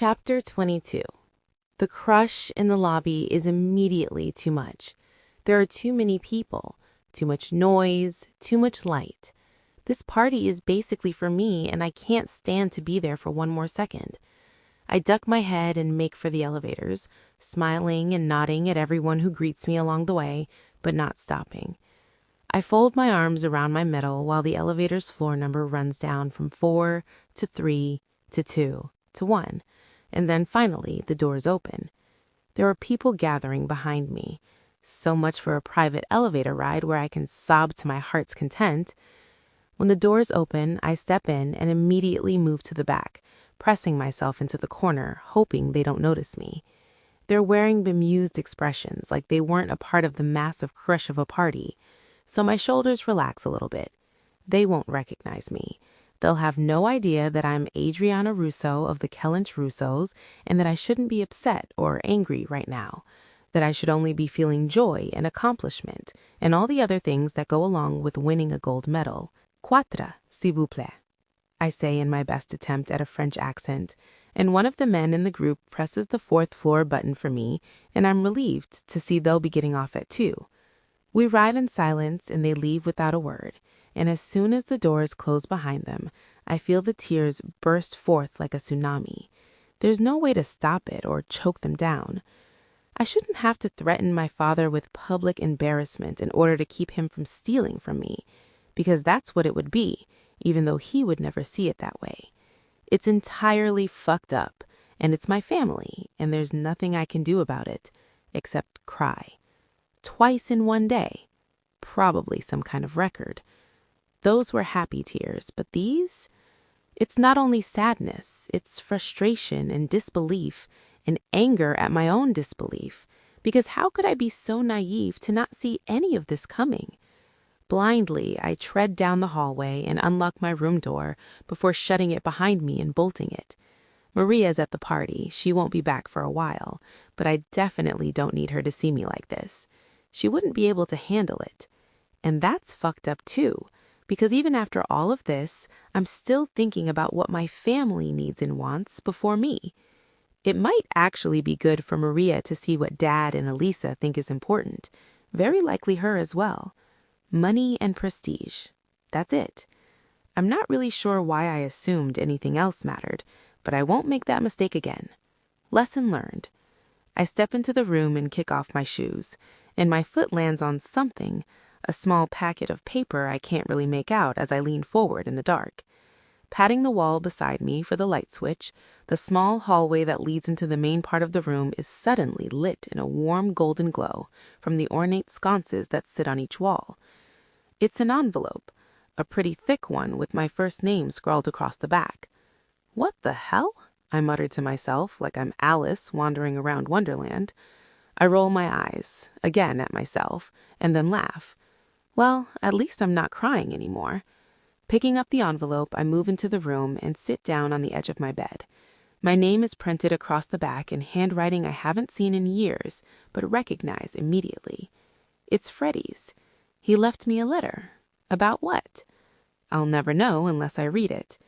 Chapter 22. The crush in the lobby is immediately too much. There are too many people, too much noise, too much light. This party is basically for me, and I can't stand to be there for one more second. I duck my head and make for the elevators, smiling and nodding at everyone who greets me along the way, but not stopping. I fold my arms around my middle while the elevator's floor number runs down from 4 to 3 to 2 to 1, and then finally the doors open. There are people gathering behind me. So much for a private elevator ride where I can sob to my heart's content. When the doors open, I step in and immediately move to the back, pressing myself into the corner, hoping they don't notice me. They're wearing bemused expressions like they weren't a part of the massive crush of a party, so my shoulders relax a little bit. They won't recognize me. They'll have no idea that I'm Adriana Russo of the Kellynch Russos and that I shouldn't be upset or angry right now, that I should only be feeling joy and accomplishment and all the other things that go along with winning a gold medal. Quatre, s'il vous plaît, I say in my best attempt at a French accent, and one of the men in the group presses the 4th floor button for me, and I'm relieved to see they'll be getting off at 2. We ride in silence and they leave without a word, and as soon as the doors close behind them, I feel the tears burst forth like a tsunami. There's no way to stop it or choke them down. I shouldn't have to threaten my father with public embarrassment in order to keep him from stealing from me, because that's what it would be, even though he would never see it that way. It's entirely fucked up, and it's my family, and there's nothing I can do about it, except cry. Twice in one day. Probably some kind of record. Those were happy tears, but these? It's not only sadness, it's frustration and disbelief and anger at my own disbelief, because how could I be so naive to not see any of this coming? Blindly, I tread down the hallway and unlock my room door before shutting it behind me and bolting it. Maria's at the party. She won't be back for a while, but I definitely don't need her to see me like this. She wouldn't be able to handle it. And that's fucked up too, because even after all of this, I'm still thinking about what my family needs and wants before me. It might actually be good for Maria to see what Dad and Elisa think is important. Very likely her as well. Money and prestige. That's it. I'm not really sure why I assumed anything else mattered, but I won't make that mistake again. Lesson learned. I step into the room and kick off my shoes, and my foot lands on something, a small packet of paper I can't really make out as I lean forward in the dark. Patting the wall beside me for the light switch, the small hallway that leads into the main part of the room is suddenly lit in a warm golden glow from the ornate sconces that sit on each wall. It's an envelope, a pretty thick one with my first name scrawled across the back. What the hell? I mutter to myself like I'm Alice wandering around Wonderland. I roll my eyes, again at myself, and then laugh. Well, at least I'm not crying anymore. Picking up the envelope, I move into the room and sit down on the edge of my bed. My name is printed across the back in handwriting I haven't seen in years, but recognize immediately. It's Freddie's. He left me a letter. About what? I'll never know unless I read it.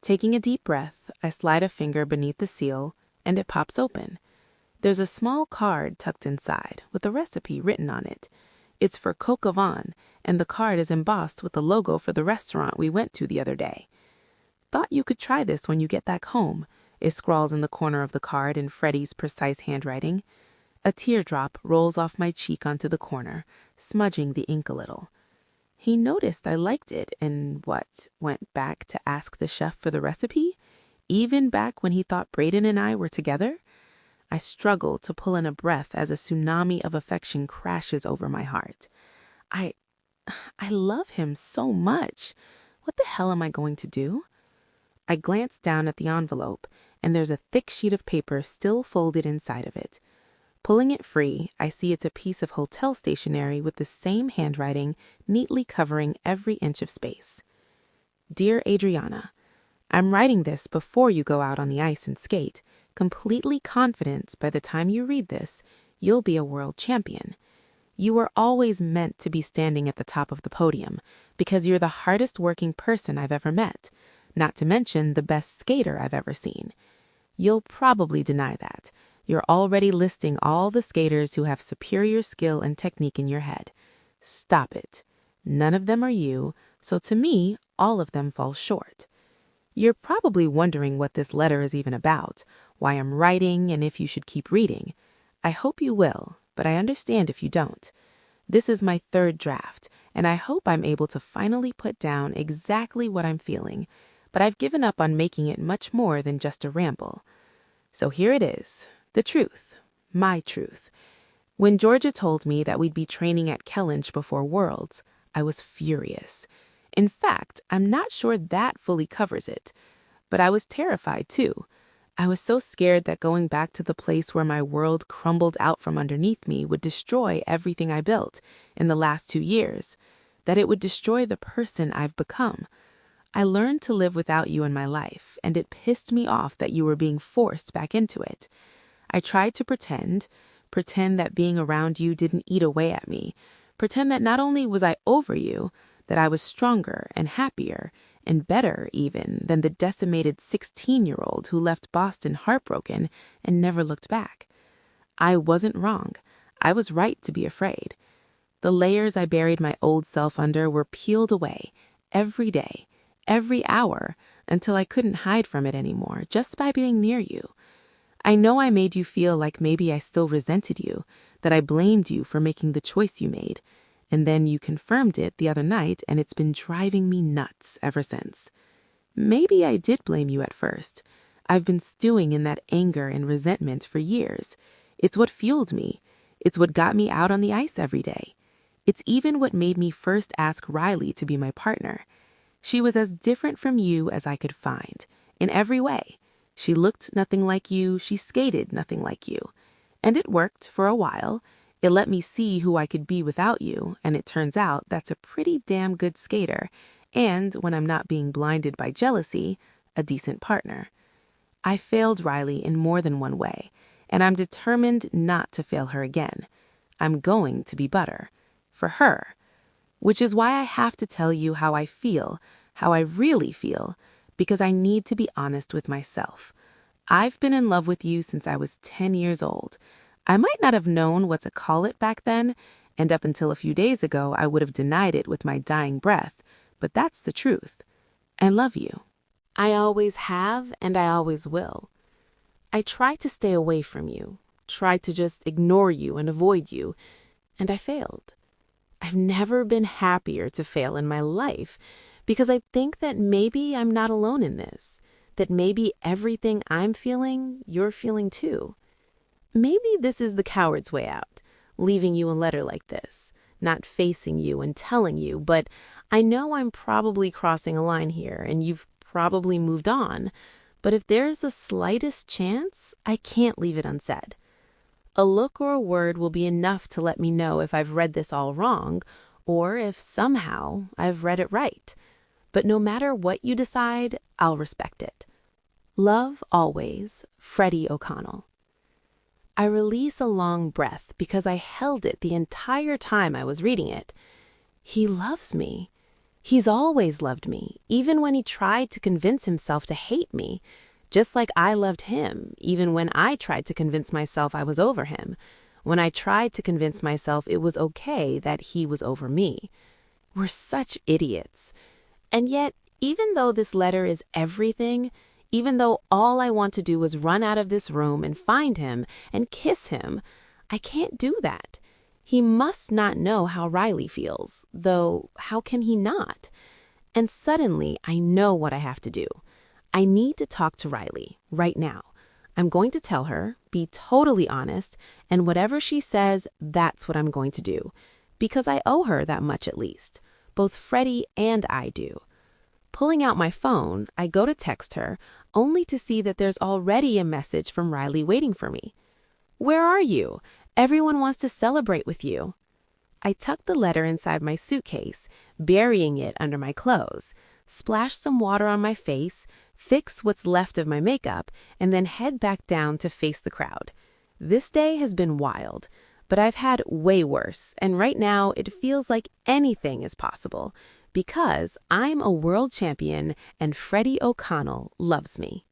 Taking a deep breath, I slide a finger beneath the seal, and it pops open. There's a small card tucked inside with a recipe written on it. It's for coq au vin, and the card is embossed with the logo for the restaurant we went to the other day. Thought you could try this when you get back home, it scrawls in the corner of the card in Freddie's precise handwriting. A teardrop rolls off my cheek onto the corner, smudging the ink a little. He noticed I liked it and went back to ask the chef for the recipe? Even back when he thought Brayden and I were together? I struggle to pull in a breath as a tsunami of affection crashes over my heart. I love him so much. What the hell am I going to do? I glance down at the envelope, and there's a thick sheet of paper still folded inside of it. Pulling it free, I see it's a piece of hotel stationery with the same handwriting neatly covering every inch of space. Dear Adriana, I'm writing this before you go out on the ice and skate, completely confident by the time you read this, you'll be a world champion. You were always meant to be standing at the top of the podium because you're the hardest working person I've ever met, not to mention the best skater I've ever seen. You'll probably deny that. You're already listing all the skaters who have superior skill and technique in your head. Stop it. None of them are you, so to me, all of them fall short. You're probably wondering what this letter is even about, why I'm writing, and if you should keep reading. I hope you will, but I understand if you don't. This is my third draft, and I hope I'm able to finally put down exactly what I'm feeling, but I've given up on making it much more than just a ramble. So here it is, the truth, my truth. When Georgia told me that we'd be training at Kellynch before Worlds, I was furious. In fact, I'm not sure that fully covers it. But I was terrified, too. I was so scared that going back to the place where my world crumbled out from underneath me would destroy everything I built in the last 2 years, that it would destroy the person I've become. I learned to live without you in my life, and it pissed me off that you were being forced back into it. I tried to pretend that being around you didn't eat away at me, pretend that not only was I over you, that I was stronger and happier and better even than the decimated 16-year-old who left Boston heartbroken and never looked back. I wasn't wrong. I was right to be afraid. The layers I buried my old self under were peeled away every day, every hour, until I couldn't hide from it anymore just by being near you. I know I made you feel like maybe I still resented you, that I blamed you for making the choice you made. And then you confirmed it the other night, and it's been driving me nuts ever since. Maybe I did blame you at first. I've been stewing in that anger and resentment for years. It's what fueled me. It's what got me out on the ice every day. It's even what made me first ask Riley to be my partner. She was as different from you as I could find, in every way. She looked nothing like you, she skated nothing like you. And it worked for a while. It let me see who I could be without you, and it turns out that's a pretty damn good skater, and, when I'm not being blinded by jealousy, a decent partner. I failed Riley in more than one way, and I'm determined not to fail her again. I'm going to be better. For her. Which is why I have to tell you how I feel, how I really feel, because I need to be honest with myself. I've been in love with you since I was 10 years old. I might not have known what to call it back then, and up until a few days ago I would have denied it with my dying breath, but that's the truth. I love you. I always have, and I always will. I tried to stay away from you, tried to just ignore you and avoid you, and I failed. I've never been happier to fail in my life, because I think that maybe I'm not alone in this, that maybe everything I'm feeling, you're feeling too. Maybe this is the coward's way out, leaving you a letter like this, not facing you and telling you, but I know I'm probably crossing a line here, and you've probably moved on, but if there's the slightest chance, I can't leave it unsaid. A look or a word will be enough to let me know if I've read this all wrong, or if somehow I've read it right. But no matter what you decide, I'll respect it. Love always, Freddie O'Connell. I release a long breath because I held it the entire time I was reading it. He loves me. He's always loved me, even when he tried to convince himself to hate me, just like I loved him, even when I tried to convince myself I was over him, when I tried to convince myself it was okay that he was over me. We're such idiots. And yet, even though this letter is everything, even though all I want to do is run out of this room and find him and kiss him, I can't do that. He must not know how Riley feels, though how can he not? And suddenly I know what I have to do. I need to talk to Riley right now. I'm going to tell her, be totally honest, and whatever she says, that's what I'm going to do. Because I owe her that much at least. Both Freddie and I do. Pulling out my phone, I go to text her, only to see that there's already a message from Riley waiting for me. "Where are you? Everyone wants to celebrate with you." I tuck the letter inside my suitcase, burying it under my clothes, splash some water on my face, fix what's left of my makeup, and then head back down to face the crowd. This day has been wild, but I've had way worse, and right now it feels like anything is possible, because I'm a world champion and Freddie O'Connell loves me.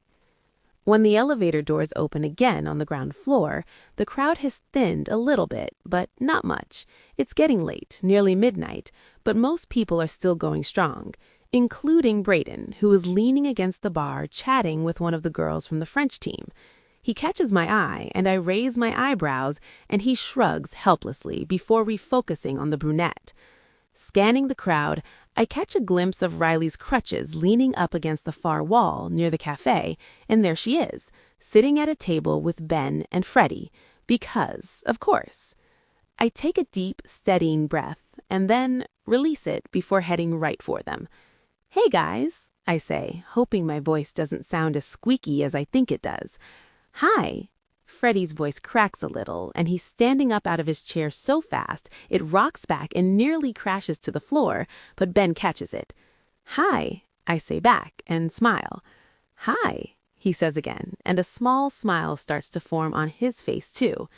When the elevator doors open again on the ground floor, the crowd has thinned a little bit, but not much. It's getting late, nearly midnight, but most people are still going strong, including Brayden, who is leaning against the bar chatting with one of the girls from the French team. He catches my eye, and I raise my eyebrows, and he shrugs helplessly before refocusing on the brunette. Scanning the crowd, I catch a glimpse of Riley's crutches leaning up against the far wall near the cafe, and there she is, sitting at a table with Ben and Freddie, because, of course. I take a deep, steadying breath, and then release it before heading right for them. "Hey guys," I say, hoping my voice doesn't sound as squeaky as I think it does. "Hi." Freddie's voice cracks a little, and he's standing up out of his chair so fast it rocks back and nearly crashes to the floor, but Ben catches it. "Hi," I say back and smile. "Hi," he says again, and a small smile starts to form on his face too.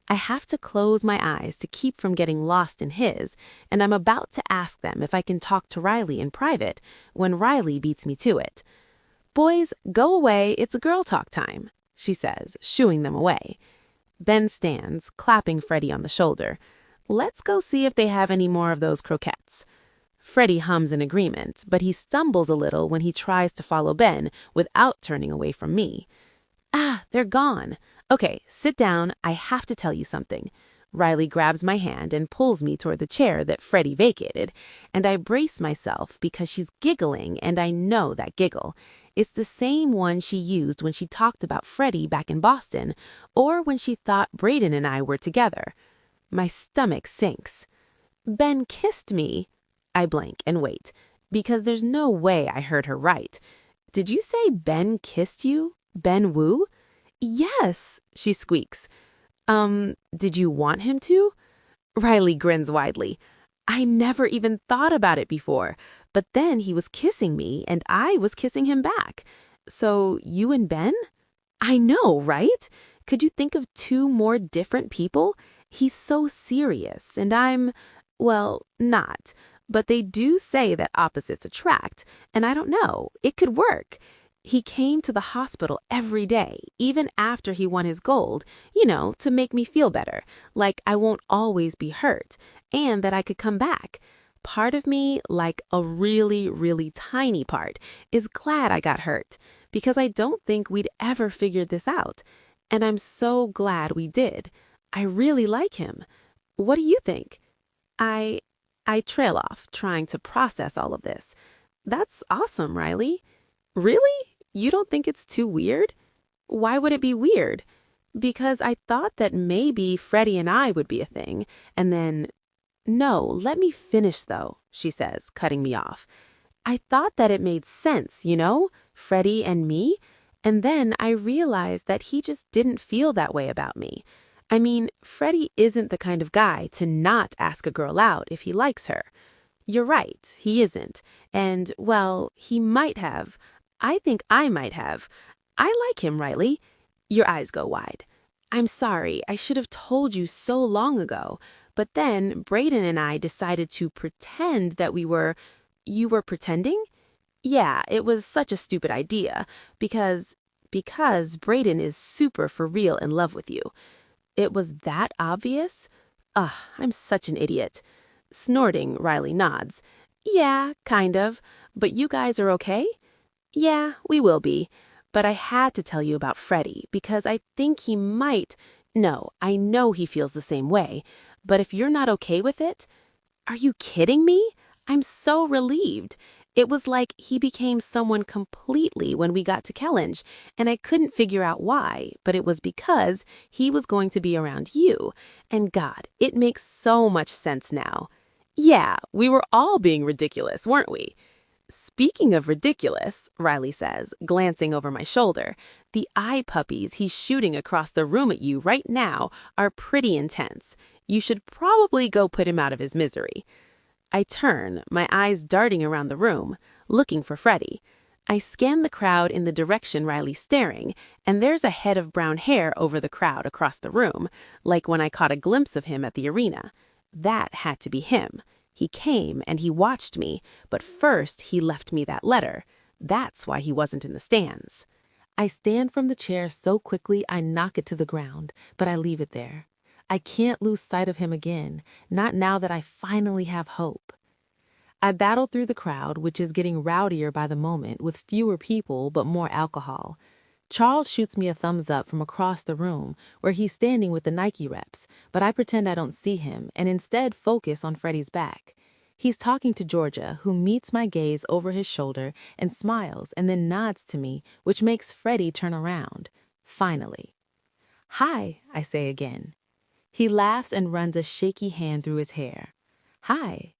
I have to close my eyes to keep from getting lost in his, and I'm about to ask them if I can talk to Riley in private when Riley beats me to it. "Boys, go away, it's girl talk time," she says, shooing them away. Ben stands, clapping Freddie on the shoulder. "Let's go see if they have any more of those croquettes." Freddie hums in agreement, but he stumbles a little when he tries to follow Ben without turning away from me. "Ah, they're gone. Okay, sit down. I have to tell you something." Riley grabs my hand and pulls me toward the chair that Freddie vacated, and I brace myself because she's giggling, and I know that giggle. It's the same one she used when she talked about Freddie back in Boston, or when she thought Brayden and I were together. My stomach sinks. "Ben kissed me." I blank and wait, because there's no way I heard her right. "Did you say Ben kissed you? Ben Wu?" "Yes," she squeaks. Did you want him to?" Riley grins widely. "I never even thought about it before, but then he was kissing me and I was kissing him back. So you and Ben?" "I know, right? Could you think of two more different people? He's so serious and well, not. But they do say that opposites attract, and I don't know, it could work. He came to the hospital every day, even after he won his gold, to make me feel better, like I won't always be hurt, and that I could come back. Part of me, like a really, really tiny part, is glad I got hurt, because I don't think we'd ever figured this out. And I'm so glad we did. I really like him. What do you think?" I trail off, trying to process all of this. "That's awesome, Riley." "Really? You don't think it's too weird?" "Why would it be weird?" "Because I thought that maybe Freddie and I would be a thing, and then—" "No, let me finish though," she says, cutting me off. "I thought that it made sense, Freddie and me, and then I realized that he just didn't feel that way about me. I mean, Freddie isn't the kind of guy to not ask a girl out if he likes her. You're right, he isn't, and, well, he might have. I think I might have. I like him, Riley." Your eyes go wide. "I'm sorry, I should have told you so long ago, but then Brayden and I decided to pretend that we were—" "You were pretending?" "Yeah, it was such a stupid idea, because Brayden is super for real in love with you." "It was that obvious? Ugh, I'm such an idiot." Snorting, Riley nods. "Yeah, kind of. But you guys are okay?" "Yeah, we will be. But I had to tell you about Freddie because I think he might— No, I know he feels the same way. But if you're not okay with it—" "Are you kidding me? I'm so relieved. It was like he became someone completely when we got to Kellynch, and I couldn't figure out why, but it was because he was going to be around you. And God, it makes so much sense now." "Yeah, we were all being ridiculous, weren't we?" "Speaking of ridiculous," Riley says, glancing over my shoulder, "the eye puppies he's shooting across the room at you right now are pretty intense. You should probably go put him out of his misery." I turn, my eyes darting around the room, looking for Freddie. I scan the crowd in the direction Riley's staring, and there's a head of brown hair over the crowd across the room, like when I caught a glimpse of him at the arena. That had to be him. He came and he watched me, but first he left me that letter. That's why he wasn't in the stands. I stand from the chair so quickly I knock it to the ground, but I leave it there. I can't lose sight of him again, not now that I finally have hope. I battle through the crowd, which is getting rowdier by the moment, with fewer people but more alcohol. Charles shoots me a thumbs up from across the room, where he's standing with the Nike reps, but I pretend I don't see him and instead focus on Freddie's back. He's talking to Georgia, who meets my gaze over his shoulder and smiles and then nods to me, which makes Freddie turn around. Finally. "Hi," I say again. He laughs and runs a shaky hand through his hair. "Hi.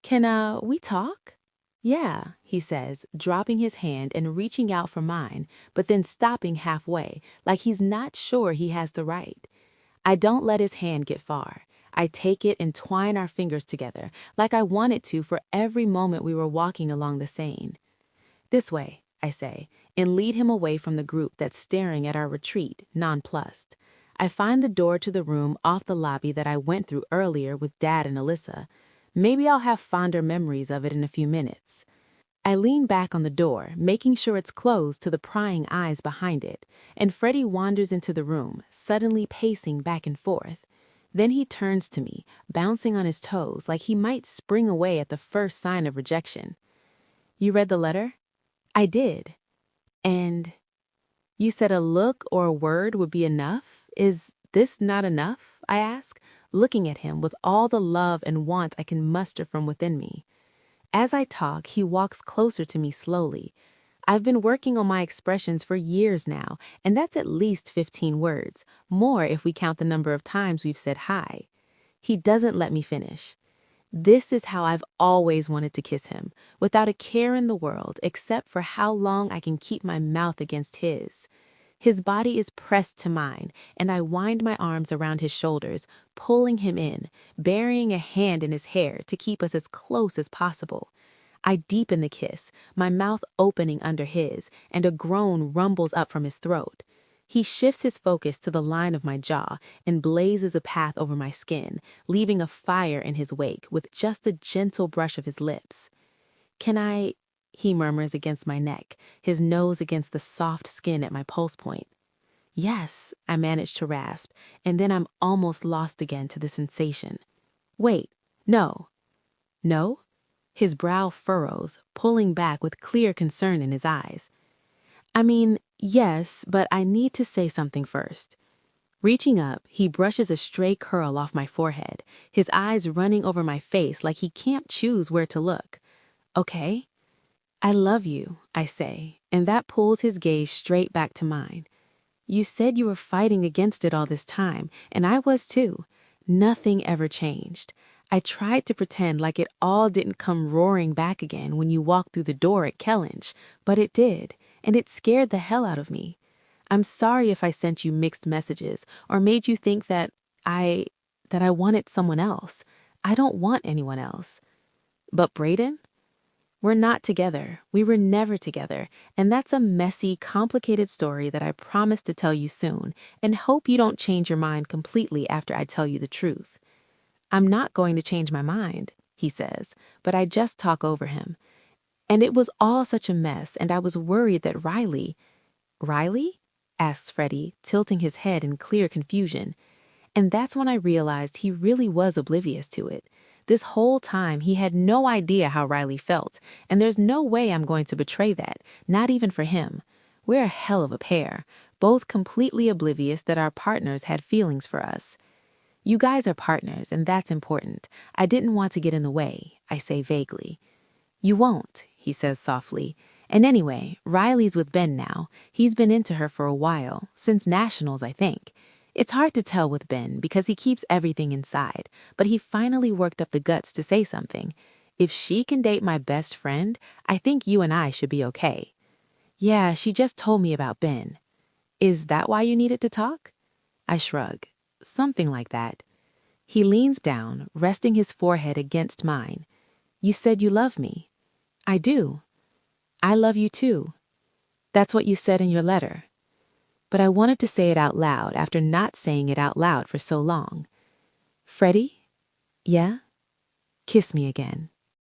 Can we talk?" "Yeah," he says, dropping his hand and reaching out for mine, but then stopping halfway, like he's not sure he has the right. I don't let his hand get far. I take it and twine our fingers together, like I wanted to for every moment we were walking along the Seine. "This way," I say, and lead him away from the group that's staring at our retreat, nonplussed. I find the door to the room off the lobby that I went through earlier with Dad and Alyssa. Maybe I'll have fonder memories of it in a few minutes. I lean back on the door, making sure it's closed to the prying eyes behind it, and Freddie wanders into the room, suddenly pacing back and forth. Then he turns to me, bouncing on his toes like he might spring away at the first sign of rejection. "You read the letter?" "I did." "And you said a look or a word would be enough? Is this not enough?" I ask, looking at him with all the love and want I can muster from within me. As I talk, he walks closer to me slowly. I've been working on my expressions for years now, and that's at least 15 words, more if we count the number of times we've said hi. He doesn't let me finish. This is how I've always wanted to kiss him, without a care in the world except for how long I can keep my mouth against his. His body is pressed to mine, and I wind my arms around his shoulders, pulling him in, burying a hand in his hair to keep us as close as possible. I deepen the kiss, my mouth opening under his, and a groan rumbles up from his throat. He shifts his focus to the line of my jaw and blazes a path over my skin, leaving a fire in his wake with just a gentle brush of his lips. "Can I?" he murmurs against my neck, his nose against the soft skin at my pulse point. "Yes," I manage to rasp, and then I'm almost lost again to the sensation. "Wait, no." "No?" His brow furrows, pulling back with clear concern in his eyes. "I mean, yes, but I need to say something first." Reaching up, he brushes a stray curl off my forehead, his eyes running over my face like he can't choose where to look. "Okay." "I love you," I say, and that pulls his gaze straight back to mine. "You said you were fighting against it all this time, and I was too. Nothing ever changed. I tried to pretend like it all didn't come roaring back again when you walked through the door at Kellynch, but it did, and it scared the hell out of me. I'm sorry if I sent you mixed messages or made you think that I wanted someone else. I don't want anyone else." "But Brayden?" "We're not together. We were never together, and that's a messy, complicated story that I promise to tell you soon, and hope you don't change your mind completely after I tell you the truth." "I'm not going to change my mind," he says, but I just talk over him. "And it was all such a mess, and I was worried that Riley—" "Riley?" asks Freddie, tilting his head in clear confusion. And that's when I realized he really was oblivious to it. This whole time, he had no idea how Riley felt, and there's no way I'm going to betray that, not even for him. We're a hell of a pair, both completely oblivious that our partners had feelings for us. "You guys are partners, and that's important. I didn't want to get in the way," I say vaguely. "You won't," he says softly. "And anyway, Riley's with Ben now. He's been into her for a while, since Nationals, I think. It's hard to tell with Ben because he keeps everything inside, but he finally worked up the guts to say something. If she can date my best friend, I think you and I should be okay." "Yeah, she just told me about Ben." "Is that why you needed to talk?" I shrug. "Something like that." He leans down, resting his forehead against mine. "You said you love me." "I do." "I love you too." "That's what you said in your letter." But I wanted to say it out loud after not saying it out loud for so long. "Freddie?" "Yeah?" "Kiss me again."